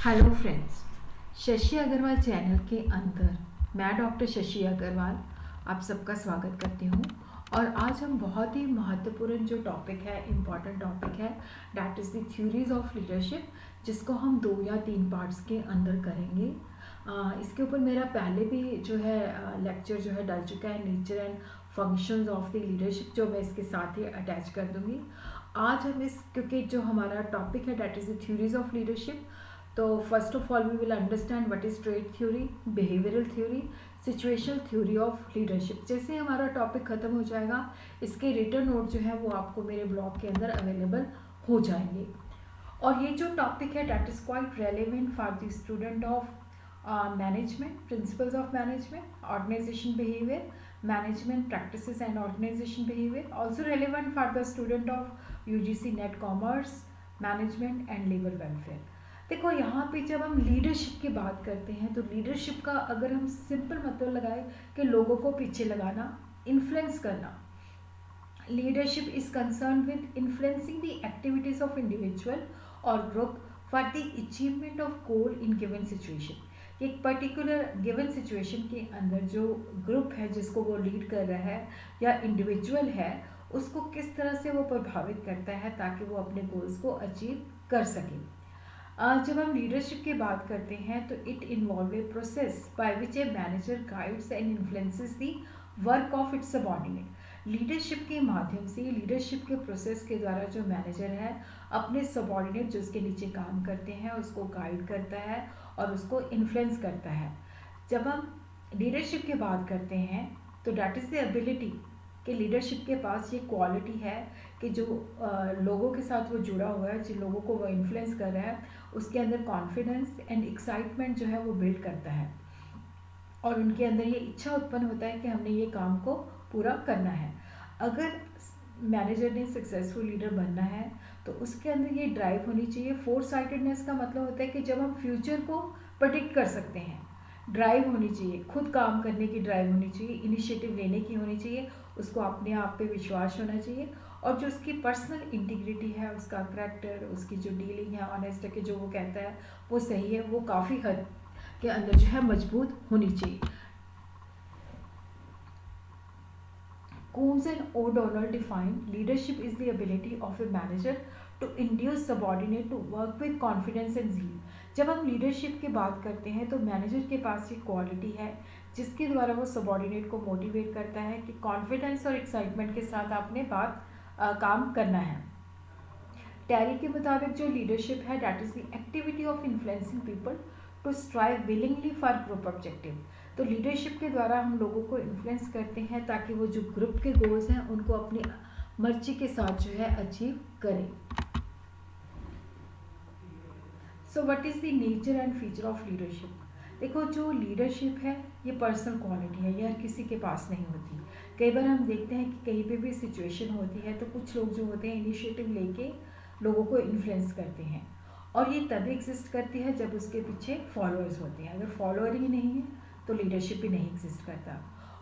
Hello friends, Shashi Agarwal channel के अंदर मैं डॉक्टर शशि अग्रवाल आप सबका स्वागत करती हूँ। और आज हम बहुत ही महत्वपूर्ण जो टॉपिक है, इम्पॉर्टेंट टॉपिक है, that is the theories of leadership, जिसको हम 2 या 3 पार्ट्स के अंदर करेंगे। इसके ऊपर मेरा पहले भी जो है लेक्चर जो है डल चुका है, nature and functions of the leadership, जो मैं इसके साथ ही अटैच कर दूँगी। आज हम क्योंकि जो हमारा टॉपिक है that is the theories of leadership, तो first of all we will understand what is trait theory, behavioural theory, situational theory of leadership. जैसे हमारा टॉपिक खत्म हो जाएगा, इसके रिटर्न नोट जो है वो आपको मेरे ब्लॉग के अंदर अवेलेबल हो जाएंगे। और ये जो टॉपिक है that is quite relevant for the student of management, principles of management, organisation behaviour, management practices and organisation behaviour, also relevant for the student of UGC NET commerce, management and labour welfare. देखो, यहाँ पे जब हम leadership की बात करते हैं तो लीडरशिप का अगर हम सिंपल मतलब लगाए कि लोगों को पीछे लगाना, इन्फ्लुएंस करना। Leadership is concern with influencing the activities of individual और group for the achievement of goal in given situation. एक पर्टिकुलर गिवन सिचुएशन के अंदर जो ग्रुप है जिसको वो लीड कर रहा है या इंडिविजुअल है, उसको किस तरह से वो प्रभावित करता है ताकि वो अपने गोल्स को अचीव कर सके। जब हम लीडरशिप की बात करते हैं तो it involve a process by which a manager guides and influences the work of its subordinate. Leadership के माध्यम से, लीडरशिप के प्रोसेस के द्वारा जो मैनेजर है अपने सबॉर्डिनेट जो उसके नीचे काम करते हैं उसको गाइड करता है और उसको इन्फ्लुएंस करता है। जब हम लीडरशिप की बात करते हैं तो डैट इज़ द एबिलिटी कि लीडरशिप के पास ये क्वालिटी है कि जो लोगों के साथ वो जुड़ा हुआ है, जिन लोगों को वो इन्फ्लुएंस कर रहा है, उसके अंदर कॉन्फिडेंस एंड एक्साइटमेंट जो है वो बिल्ड करता है और उनके अंदर ये इच्छा उत्पन्न होता है कि हमने ये काम को पूरा करना है। अगर मैनेजर ने सक्सेसफुल लीडर बनना है तो उसके अंदर ये ड्राइव होनी चाहिए। फोर साइटेडनेस का मतलब होता है कि जब हम फ्यूचर को प्रेडिक्ट कर सकते हैं, ड्राइव होनी चाहिए, खुद काम करने की ड्राइव होनी चाहिए, इनिशिएटिव लेने की होनी चाहिए, उसको अपने आप पे विश्वास होना चाहिए और जो उसकी पर्सनल इंटीग्रिटी है, उसका करैक्टर, उसकी जो डीलिंग है, ऑनेस्ट है कि जो वो कहता है वो सही है, वो काफ़ी हद के अंदर जो है मजबूत होनी चाहिए। Combs and O'Donnell define leadership is the ability of a manager to induce subordinate to work with confidence and zeal। जब हम लीडरशिप की बात करते हैं तो मैनेजर के पास ये क्वालिटी है जिसके द्वारा वो सबॉर्डिनेट को मोटिवेट करता है कि कॉन्फिडेंस और एक्साइटमेंट के साथ आपने काम करना है। टैरी के मुताबिक जो लीडरशिप है that is the activity of influencing people to strive willingly for group objective. तो लीडरशिप के द्वारा हम लोगों को इन्फ्लुएंस करते हैं ताकि वो जो ग्रुप के गोल्स हैं उनको अपनी मर्जी के साथ जो है अचीव करें। So what is the nature and feature of leadership. देखो, जो लीडरशिप है ये पर्सनल क्वालिटी है, ये हर किसी के पास नहीं होती। कई बार हम देखते हैं कि कहीं पे भी सिचुएशन होती है तो कुछ लोग जो होते हैं इनिशिएटिव लेके लोगों को इन्फ्लुएंस करते हैं और ये तभी एग्जिस्ट करती है जब उसके पीछे फॉलोअर्स होते हैं। अगर फॉलोअर ही नहीं है तो लीडरशिप भी नहीं एग्जिस्ट करता।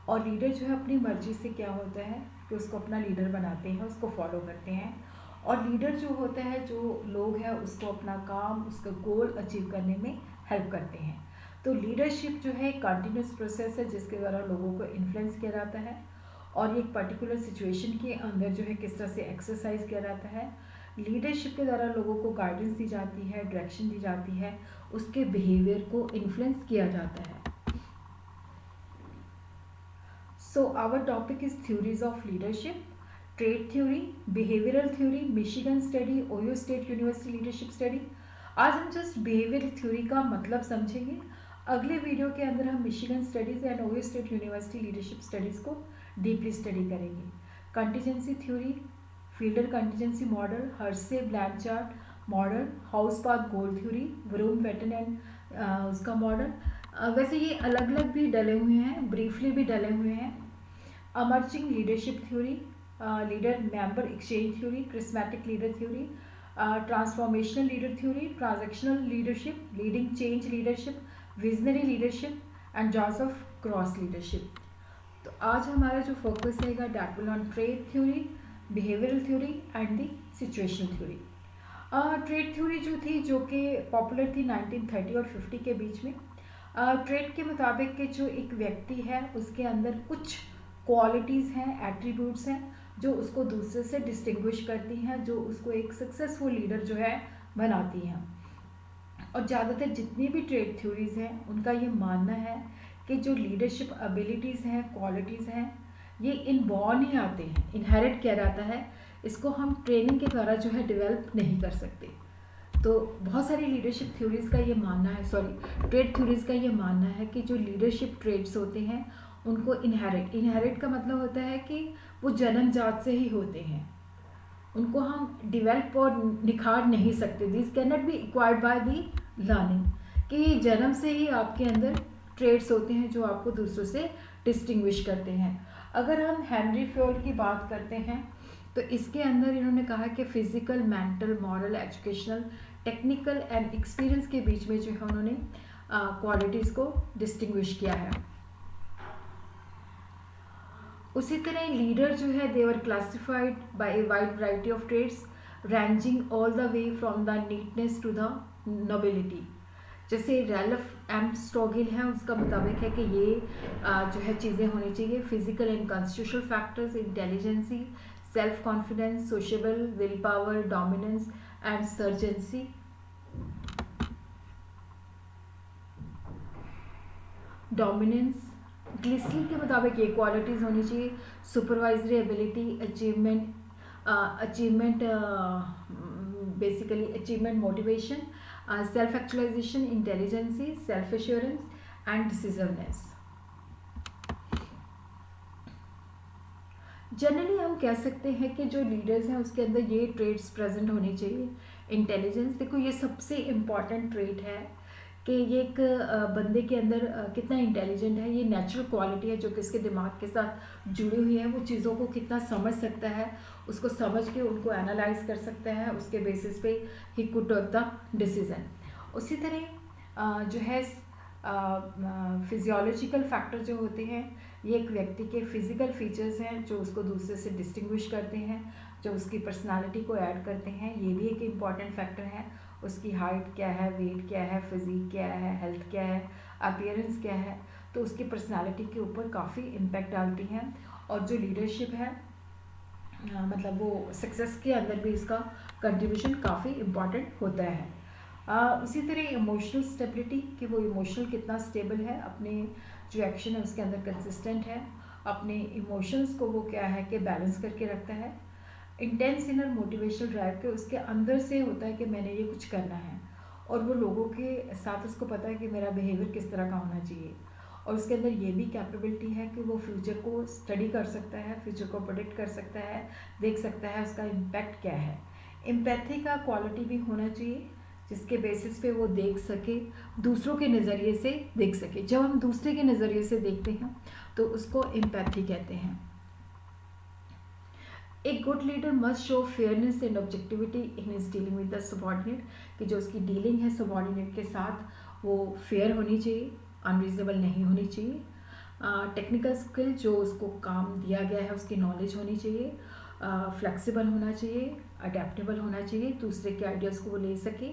और लीडर जो है अपनी मर्जी से क्या होता है कि उसको अपना लीडर बनाते हैं, उसको फॉलो करते हैं। और लीडर जो होता है, जो लोग हैं उसको अपना काम, उसका गोल अचीव करने में हेल्प करते हैं। तो लीडरशिप जो है एक कंटिन्यूस प्रोसेस है जिसके द्वारा लोगों को इन्फ्लुएंस किया जाता है और एक पर्टिकुलर सिचुएशन के अंदर जो है किस तरह से एक्सरसाइज किया जाता है। लीडरशिप के द्वारा लोगों को गाइडेंस दी जाती है, डायरेक्शन दी जाती है, उसके बिहेवियर को इन्फ्लुएंस किया जाता है। So our topic is theories of leadership, trait theory, behavioural theory, Michigan study, Ohio state university leadership study. आज हम जस्ट बिहेवियरल थ्योरी का मतलब समझेंगे। अगले वीडियो के अंदर हम Michigan studies and Ohio state university leadership studies को डीपली स्टडी करेंगे। Contingency theory, Fiedler contingency model, Hersey Blanchard model, House path goal theory, Vroom Yetton and उसका मॉडल। वैसे ये अलग अलग भी डले हुए हैं, ब्रीफली भी डले हुए हैं। Emerging leadership theory, leader member exchange theory, charismatic leader theory, transformational leader theory, transactional leadership, leading change leadership, visionary leadership and jaws of cross leadership. तो आज हमारा जो फोकस रहेगा that will on trait theory, behavioural theory and the situational theory. Trait theory जो थी, जो कि popular थी 1930 और 50 के बीच में, ट्रेड के मुताबिक कि जो एक व्यक्ति है उसके अंदर कुछ क्वालिटीज़ हैं, एट्रीब्यूट्स हैं जो उसको दूसरे से डिस्टिंग्विश करती हैं, जो उसको एक सक्सेसफुल लीडर जो है बनाती हैं। और ज़्यादातर जितनी भी ट्रेड थ्योरीज हैं उनका ये मानना है कि जो लीडरशिप एबिलिटीज़ हैं, क्वालिटीज़ हैं, ये इनबॉर्न ही आते हैं, इनहेरिट किया जाता है। इसको हम ट्रेनिंग के द्वारा जो है डेवलप नहीं कर सकते। तो बहुत सारी लीडरशिप थ्योरीज का ये मानना है, ट्रेड थ्योरीज का ये मानना है कि जो लीडरशिप ट्रेड्स होते हैं उनको इनहेरिट का मतलब होता है कि वो जन्मजात से ही होते हैं, उनको हम डिवेल्प और निखार नहीं सकते। This can not be acquired by the learning, कि जन्म से ही आपके अंदर ट्रेड्स होते हैं जो आपको दूसरों से डिस्टिंग्विश करते हैं। अगर हम हेनरी फ्योर्ड की बात करते हैं तो इसके अंदर इन्होंने कहा कि physical, mental, moral, educational, technical and experience के बीच में जो है उन्होंने क्वालिटीज़ को डिस्टिंग्विश किया है। उसी तरह लीडर जो है they were classified by a wide variety of trades ranging all the way from the neatness to the nobility. जैसे रैल्फ एम स्टोगिल है, उसका मुताबिक है कि ये जो है चीज़ें होनी चाहिए: physical and constitutional factors, intelligency, self confidence, sociable, will power, dominance and surgency. Dominance ग्लिसलिन के मुताबिक ये क्वालिटीज़ होनी चाहिए: supervisory ability, achievement basically achievement, motivation, self actualization, intelligency, self assurance and decisiveness. Generally हम कह सकते हैं कि जो लीडर्स हैं उसके अंदर ये ट्रेड्स प्रेजेंट होनी चाहिए। इंटेलिजेंस, देखो ये सबसे इम्पॉर्टेंट ट्रेड है कि ये एक बंदे के अंदर कितना इंटेलिजेंट है। ये नेचुरल क्वालिटी है जो कि इसके दिमाग के साथ जुड़ी हुई है। वो चीज़ों को कितना समझ सकता है, उसको समझ के उनको एनालाइज कर सकता है, उसके बेसिस पे ही कुड टेक द डिसीजन। उसी तरह जो है फिजियोलॉजिकल फैक्टर जो होते हैं, ये एक व्यक्ति के फिजिकल फीचर्स हैं जो उसको दूसरे से डिस्टिंग्विश करते हैं, जो उसकी पर्सनालिटी को ऐड करते हैं। ये भी एक इम्पॉर्टेंट फैक्टर है। उसकी हाइट क्या है, वेट क्या है, फिजिक क्या है, हेल्थ क्या है, अपीयरेंस क्या है, तो उसकी पर्सनालिटी के ऊपर काफ़ी इम्पैक्ट डालती हैं। और जो लीडरशिप है मतलब वो सक्सेस के अंदर भी इसका कंट्रीब्यूशन काफ़ी इम्पॉर्टेंट होता है। उसी तरह इमोशनल स्टेबिलिटी, कि वो इमोशनल कितना स्टेबल है, अपने जो एक्शन है उसके अंदर कंसिस्टेंट है, अपने इमोशंस को वो क्या है कि बैलेंस करके रखता है। इंटेंस इनर मोटिवेशनल ड्राइव के उसके अंदर से होता है कि मैंने ये कुछ करना है, और वो लोगों के साथ उसको पता है कि मेरा बिहेवियर किस तरह का होना चाहिए। और उसके अंदर ये भी कैपेबिलिटी है कि वो फ्यूचर को स्टडी कर सकता है, फ्यूचर को प्रेडिक्ट कर सकता है, देख सकता है उसका इम्पैक्ट क्या है। एम्पैथी का क्वालिटी भी होना चाहिए जिसके बेसिस पे वो देख सके, दूसरों के नज़रिए से देख सके। जब हम दूसरे के नज़रिए से देखते हैं तो उसको एम्पैथी कहते हैं। एक good leader must show fairness and objectivity in his dealing with the subordinate, कि जो उसकी डीलिंग है सबॉर्डिनेट के साथ वो फेयर होनी चाहिए, अनरीजनेबल नहीं होनी चाहिए। टेक्निकल स्किल, जो उसको काम दिया गया है उसकी नॉलेज होनी चाहिए। फ्लेक्सिबल होना चाहिए, अडेप्टेबल होना चाहिए, दूसरे के आइडियाज़ को वो ले सके।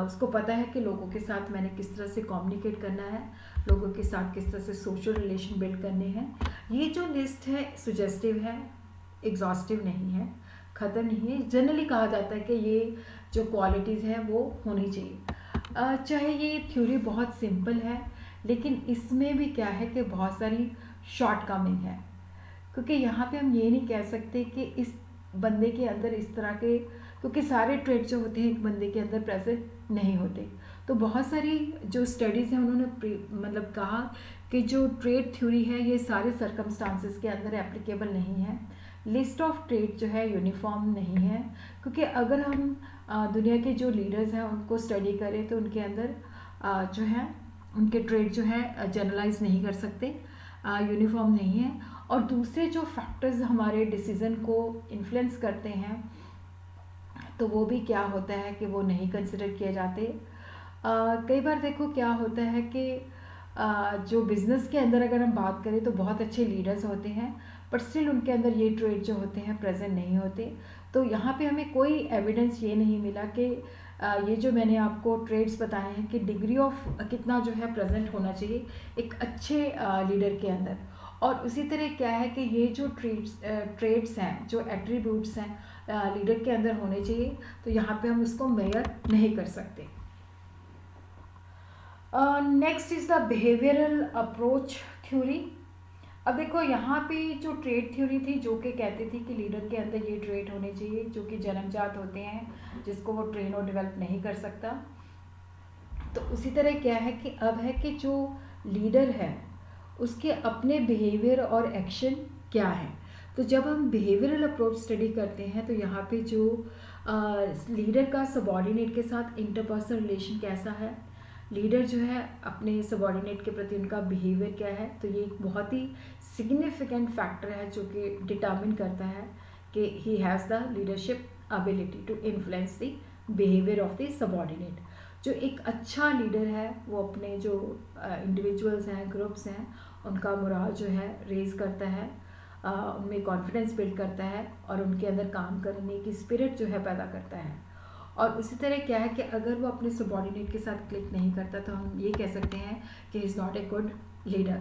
उसको पता है कि लोगों के साथ मैंने किस तरह से कम्युनिकेट करना है, लोगों के साथ किस तरह से सोशल रिलेशन बिल्ड करने हैं। ये जो लिस्ट है सुजेस्टिव है, एग्जॉस्टिव नहीं है, ख़त्म नहीं है। जनरली कहा जाता है कि ये जो क्वालिटीज़ हैं वो होनी चाहिए। चाहे ये थ्योरी बहुत सिंपल है, लेकिन इसमें भी क्या है कि बहुत सारी शॉर्टकमिंग है, क्योंकि यहाँ पे हम ये नहीं कह सकते कि इस बंदे के अंदर इस तरह के, क्योंकि सारे ट्रेड जो होते हैं एक बंदे के अंदर प्रेजेंट नहीं होते। तो बहुत सारी जो स्टडीज़ हैं उन्होंने मतलब कहा कि जो ट्रेड थ्योरी है ये सारे सर्कमस्टांसेस के अंदर एप्लीकेबल नहीं है। लिस्ट ऑफ ट्रेड जो है यूनिफॉर्म नहीं है, क्योंकि अगर हम दुनिया के जो लीडर्स हैं उनको स्टडी करें तो उनके अंदर जो है उनके ट्रेड जो है जनरलाइज नहीं कर सकते, यूनिफॉर्म नहीं है। और दूसरे जो फैक्टर्स हमारे डिसीज़न को इन्फ्लुएंस करते हैं तो वो भी क्या होता है कि वो नहीं कंसिडर किए जाते। कई बार देखो क्या होता है कि जो बिज़नेस के अंदर अगर हम बात करें तो बहुत अच्छे लीडर्स होते हैं, बट स्टिल उनके अंदर ये ट्रेड जो होते हैं प्रेजेंट नहीं होते। तो यहाँ पे हमें कोई एविडेंस ये नहीं मिला कि ये जो मैंने आपको ट्रेड्स बताए हैं कि डिग्री ऑफ कितना जो है प्रेजेंट होना चाहिए एक अच्छे लीडर के अंदर। और उसी तरह क्या है कि ये जो ट्रेड्स हैं, जो एट्रीब्यूट्स हैं लीडर के अंदर होने चाहिए, तो यहाँ पे हम उसको मेजर नहीं कर सकते। Next is the behavioural approach theory. अब देखो यहाँ पे जो ट्रेड थ्योरी थी जो कि कहती थी कि लीडर के अंदर ये ट्रेड होने चाहिए जो कि जन्मजात होते हैं, जिसको वो ट्रेन और डेवलप नहीं कर सकता। तो उसी तरह क्या है कि अब है कि जो लीडर है उसके अपने बिहेवियर और एक्शन क्या है। तो जब हम बिहेवियरल अप्रोच स्टडी करते हैं तो यहाँ पे जो लीडर का सबॉर्डिनेट के साथ इंटरपर्सनल रिलेशन कैसा है, लीडर जो है अपने सबॉर्डिनेट के प्रति उनका बिहेवियर क्या है, तो ये एक बहुत ही सिग्निफिकेंट फैक्टर है जो कि डिटर्मिन करता है कि he has the leadership ability to influence the behaviour of the subordinate. जो एक अच्छा लीडर है वो अपने जो इंडिविजुअल्स हैं, ग्रुप्स हैं, उनका मोराल जो है रेज करता है, उनमें कॉन्फिडेंस बिल्ड करता है और उनके अंदर काम करने की स्पिरिट जो है पैदा करता है। और उसी तरह क्या है कि अगर वो अपने सबॉर्डिनेट के साथ क्लिक नहीं करता तो हम ये कह सकते हैं कि he is not a good leader.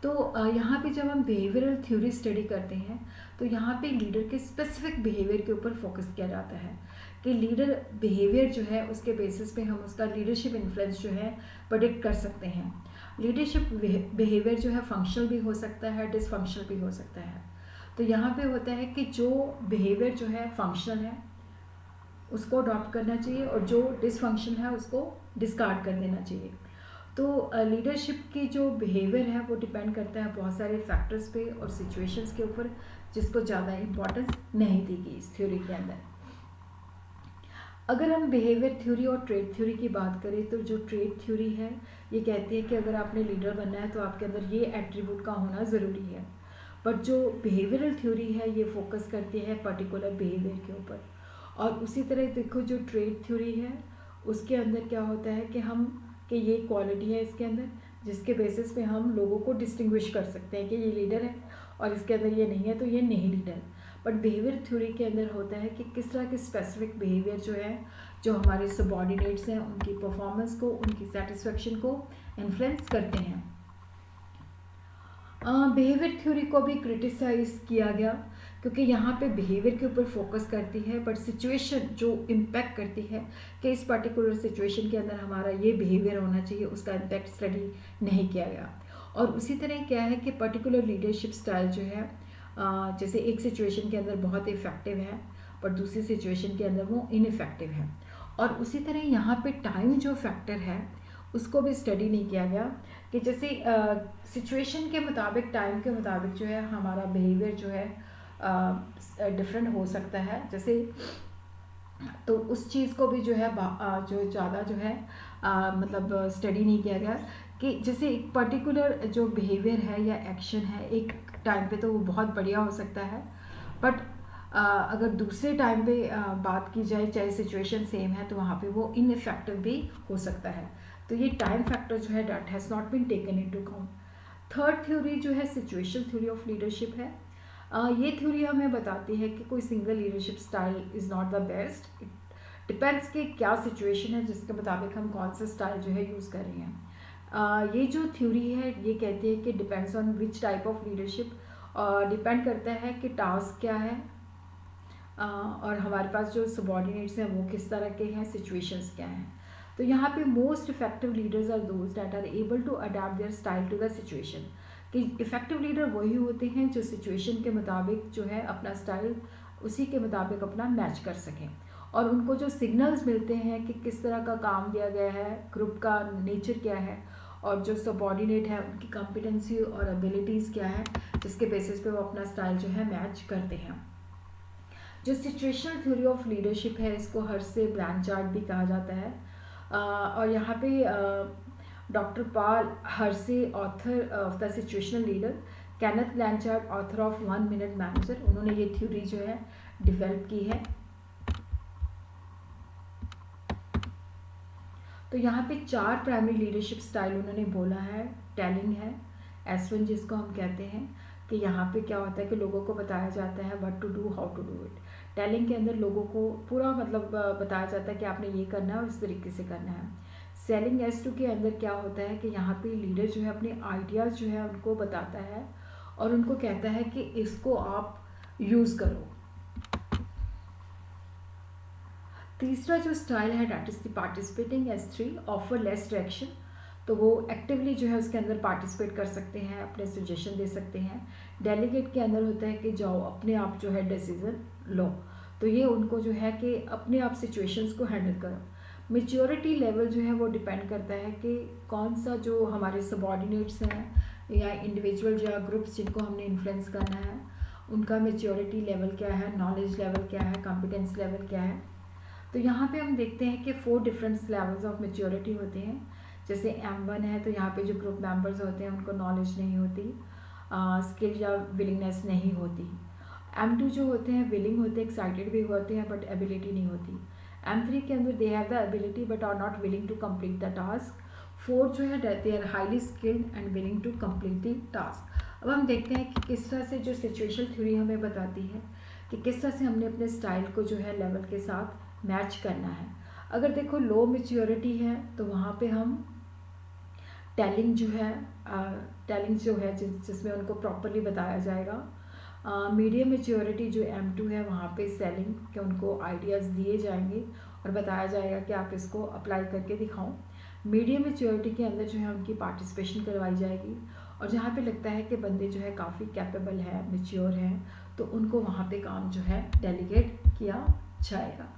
तो यहाँ पे जब हम बिहेवियरल थ्योरी स्टडी करते हैं तो यहाँ पे लीडर के स्पेसिफिक बिहेवियर के ऊपर फोकस किया जाता है कि लीडर बिहेवियर जो है उसके बेसिस पे हम उसका लीडरशिप इन्फ्लुएंस जो है प्रेडिक्ट कर सकते हैं। लीडरशिप बिहेवियर जो है फंक्शनल भी हो सकता है, डिसफंक्शनल भी हो सकता है। तो यहाँ पे होता है कि जो बिहेवियर जो है फंक्शनल है उसको अडॉप्ट करना चाहिए और जो डिसफंक्शन है उसको डिस्कार्ड कर देना चाहिए। तो लीडरशिप की जो बिहेवियर है वो डिपेंड करता है बहुत सारे फैक्टर्स पे और सिचुएशंस के ऊपर, जिसको ज़्यादा इम्पोर्टेंस नहीं दी गई इस थ्योरी के अंदर। अगर हम बिहेवियर थ्योरी और ट्रेड थ्योरी की बात करें तो जो ट्रेड थ्योरी है ये कहती है कि अगर आपने लीडर बनना है तो आपके अंदर ये एट्रीब्यूट का होना ज़रूरी है। बट जो बिहेवियरल थ्योरी है ये फोकस करती है पर्टिकुलर बिहेवियर के ऊपर। और उसी तरह देखो जो ट्रेड थ्योरी है उसके अंदर क्या होता है कि ये क्वालिटी है इसके अंदर जिसके बेसिस पे हम लोगों को डिस्टिंग्विश कर सकते हैं कि ये लीडर है और इसके अंदर ये नहीं है तो ये नहीं लीडर। बट बिहेवियर थ्योरी के अंदर होता है कि किस तरह के स्पेसिफिक बिहेवियर जो है जो हमारे सबॉर्डिनेट्स हैं उनकी परफॉर्मेंस को, उनकी सेटिस्फेक्शन को इन्फ्लुएंस करते हैं। बिहेवियर थ्योरी को भी क्रिटिसाइज किया गया क्योंकि यहाँ पे बिहेवियर के ऊपर फोकस करती है बट सिचुएशन जो इम्पैक्ट करती है कि इस पर्टिकुलर सिचुएशन के अंदर हमारा ये बिहेवियर होना चाहिए, उसका इम्पैक्ट स्टडी नहीं किया गया। और उसी तरह क्या है कि पर्टिकुलर लीडरशिप स्टाइल जो है जैसे एक सिचुएशन के अंदर बहुत इफ़ेक्टिव है पर दूसरी सिचुएशन के अंदर वो इनइफेक्टिव है। और उसी तरह यहाँ पे टाइम जो फैक्टर है उसको भी स्टडी नहीं किया गया कि जैसे सिचुएशन के मुताबिक, टाइम के मुताबिक जो है हमारा बिहेवियर जो है डिफरेंट हो सकता है। जैसे तो उस चीज़ को भी जो है जो ज़्यादा जो है मतलब स्टडी नहीं किया गया कि जैसे एक पर्टिकुलर जो बिहेवियर है या एक्शन है एक टाइम पे तो वो बहुत बढ़िया हो सकता है बट अगर दूसरे टाइम पे बात की जाए चाहे सिचुएशन सेम है तो वहाँ पे वो इनइफेक्टिव भी हो सकता है। तो ये टाइम फैक्टर जो है that has not been taken into account. Third theory जो है सिचुएशनल थ्योरी ऑफ लीडरशिप है। ये थ्योरी हमें बताती है कि कोई single leadership style is not the best, it depends कि क्या सिचुएशन है जिसके मुताबिक हम कौन सा स्टाइल जो है यूज़ कर रहे हैं। ये जो थ्योरी है ये कहती है कि depends on which type of leadership, depend करता है कि टास्क क्या है और हमारे पास जो सबॉर्डिनेट्स हैं वो किस तरह के हैं, सिचुएशंस क्या हैं। तो यहाँ पे most effective leaders are those that are able to adapt their style to the situation. कि इफ़ेक्टिव लीडर वही होते हैं जो सिचुएशन के मुताबिक जो है अपना स्टाइल उसी के मुताबिक अपना मैच कर सकें और उनको जो सिग्नल्स मिलते हैं कि किस तरह का काम दिया गया है, ग्रुप का नेचर क्या है और जो सबॉर्डिनेट है उनकी कॉम्पिटेंसी और एबिलिटीज़ क्या है, जिसके बेसिस पे वो अपना स्टाइल जो है मैच करते हैं। जो सिचुएशनल थ्योरी ऑफ लीडरशिप है इसको हर्से ब्लैंचार्ड भी कहा जाता है और यहाँ पे doctor Paul Hersey author of the situational leader, Kenneth Blanchard author of 1 minute manager, उन्होंने ये थ्योरी जो है डेवलप की है। तो यहाँ पे 4 प्राइमरी लीडरशिप स्टाइल उन्होंने बोला है। टेलिंग है, S1 जिसको हम कहते हैं कि यहाँ पे क्या होता है कि लोगों को बताया जाता है what to do, how to do it. Telling के अंदर लोगों को पूरा मतलब बताया जाता है कि आपने ये करना है और इस तरीके से करना है। सेलिंग S2 के अंदर क्या होता है कि यहाँ पे लीडर जो है अपने आइडियाज़ जो है उनको बताता है और उनको कहता है कि इसको आप यूज़ करो। तीसरा जो स्टाइल है that is the participating S3, offer less direction. तो वो एक्टिवली जो है उसके अंदर पार्टिसिपेट कर सकते हैं, अपने सजेशन दे सकते हैं। डेलीगेट के अंदर होता है कि जाओ अपने आप जो है डिसीजन लो, तो ये उनको जो है कि अपने आप सिचुएशंस को हैंडल करो। मेच्योरिटी लेवल जो है वो डिपेंड करता है कि कौन सा जो हमारे सबॉर्डिनेट्स हैं या इंडिविजुअल या ग्रुप्स जिनको हमने इन्फ्लुएंस करना है उनका मेच्योरिटी लेवल क्या है, नॉलेज लेवल क्या है, कॉम्पिटेंस लेवल क्या है। तो यहाँ पे हम देखते हैं कि 4 डिफरेंट लेवल्स ऑफ मेच्योरिटी होते हैं। जैसे M1 है तो यहाँ पे जो ग्रुप मेंबर्स होते हैं उनको नॉलेज नहीं होती, स्किल या विलिंगनेस नहीं होती। M2 जो होते हैं विलिंग होते हैं, एक्साइटेड भी होते हैं बट एबिलिटी नहीं होती। M3 के अंदर they have the ability but are not willing to complete the task. 4 जो है they are highly skilled and willing to complete the task. अब हम देखते हैं कि किस तरह से जो सिचुएशनल थ्योरी हमें बताती है कि किस तरह से हमने अपने स्टाइल को जो है लेवल के साथ मैच करना है। अगर देखो लो मेच्योरिटी है तो वहाँ पे हम टेलिंग जो है जिसमें उनको प्रॉपरली बताया जाएगा। मीडियम मेच्योरिटी जो M2 है वहाँ पे सेलिंग के उनको आइडियाज़ दिए जाएंगे और बताया जाएगा कि आप इसको अप्लाई करके दिखाओ। मीडियम मेच्योरिटी के अंदर जो है उनकी पार्टिसिपेशन करवाई जाएगी और जहाँ पे लगता है कि बंदे जो है काफ़ी कैपेबल है, मेच्योर हैं, तो उनको वहाँ पे काम जो है डेलीगेट किया जाएगा।